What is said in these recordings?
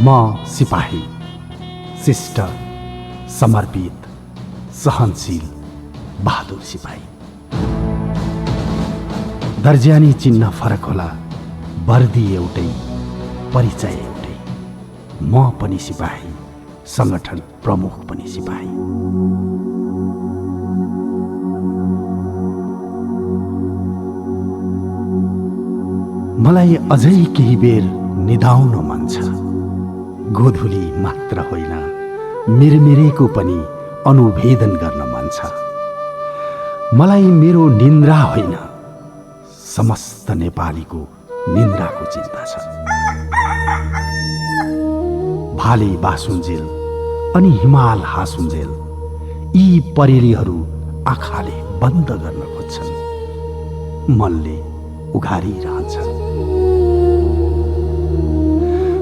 म सिपाही, शिष्ट, समर्पित, सहनशील, बहादुर सिपाही। दर्जानी चिन्ह फरक होला, वर्दी एउटै, परिचय एउटै। म पनि सिपाही, संगठन प्रमुख पनि सिपाही। मलाई अझै केही बेर निदाउन मन छ। गोधुली मात्र होइन, मिरमिरेको पनि अनुभेदन गर्न मन छ। मलाई मेरो निन्द्रा होइन, समस्त नेपालीको निन्द्राको चिन्ता छ। भाले बासुन्जेल अनि हिमाल हासुन्जेल यी परेलीहरू आँखाले बन्द गर्न खोज्छन्, मनले उघारिरहन्छ।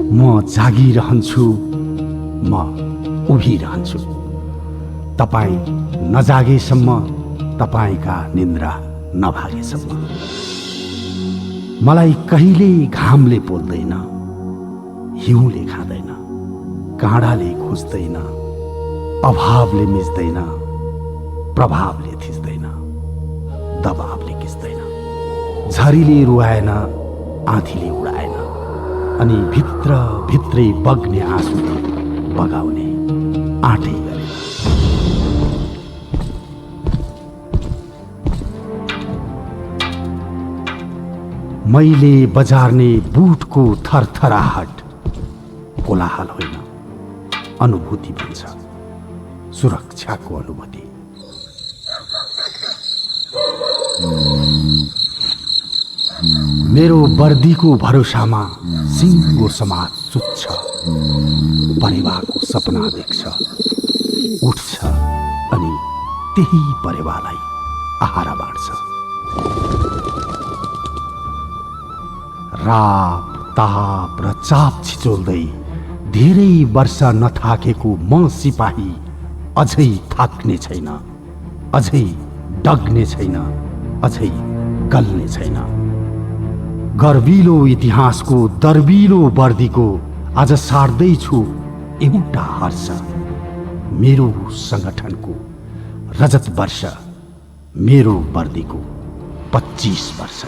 म जागिरहन्छु, म उभिरहन्छु। तपाईँ नजागेसम्म, तपाईँका निन्द्रा नभागेसम्म। मलाई कहिले घामले पोल्दैन, हिउँले खाँदैन, काँडाले खुस्दैन, अभावले मिच्दैन, प्रभावले थिच्दैन, दबावले किच्दैन। झरीले रुवाएन, आँधीले उडाएन, अनि भित्र भित्रै बग्ने आँसुले बगाउने आँटै गरेन। मैले बजार्ने बुटको थरथराहट कोलाहल होइन, अनुभूति भन्छ, सुरक्षाको अनुभूति। मेरो वर्दीको भरोसामा सिङ्गो समाज सुत्छ, परेवाको सपना देख्छ, उठ्छ अनि त्यही परेवालाई आहारा बाँड्छ। राप ताप र चाप छिचोल्दै धेरै वर्ष नथाकेको म सिपाही अझै थाक्ने छैन, अझै डग्ने छैन, अझै गल्ने छैन। गर्विलो इतिहासको दर्विलो वर्दीको आज सार्दैछु एउटा हर्ष। मेरो संगठनको रजत वर्ष, मेरो वर्दीको 25 वर्ष।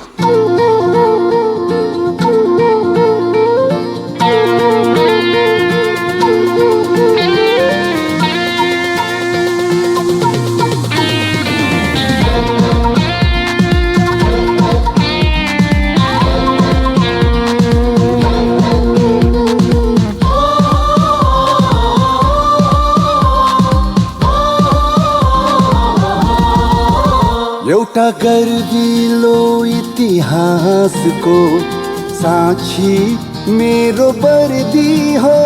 एउटा गर्विलो इतिहासको साक्षी मेरो वर्दी हो।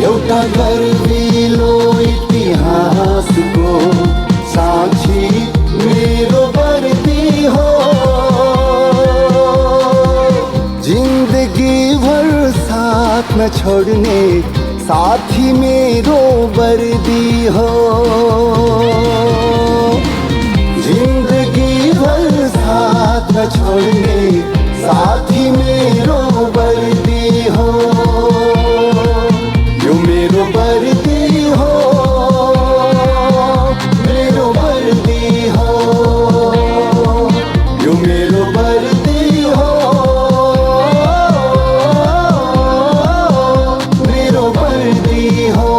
एउटा गर्विलो इतिहासको साक्षी मेरो वर्दी हो। जिन्दगी भर साथ न छोड्ने साथी मेरो वर्दी हो। जिंदगी भर साथ न छोड़ने साथी मेरो वर्दी हो। यो मेरो वर्दी हो, मेरो वर्दी हो, यो मेरो वर्दी हो, मेरो वर्दी हो,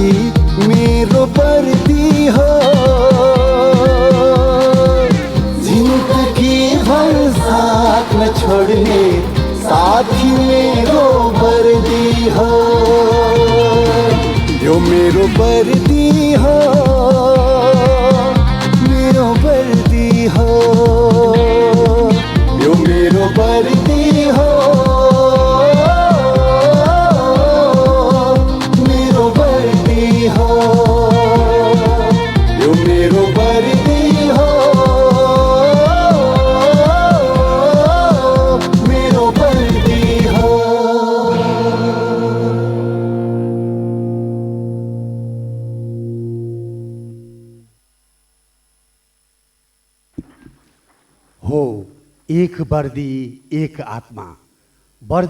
साथी मेरो पर्दी हो, जिन्दगी भर साथ न छोड्ने साथी मेरो वर्दी हो। यो मेरो वर्दी हो, मेरो वर्दी हो, यो मेरो वर्दी हो, मेरो वर्दी हो, यो मेरो वर्दी हो, मेरो वर्दी हो। हो एक वर्दी एक आत्मा, वर्दी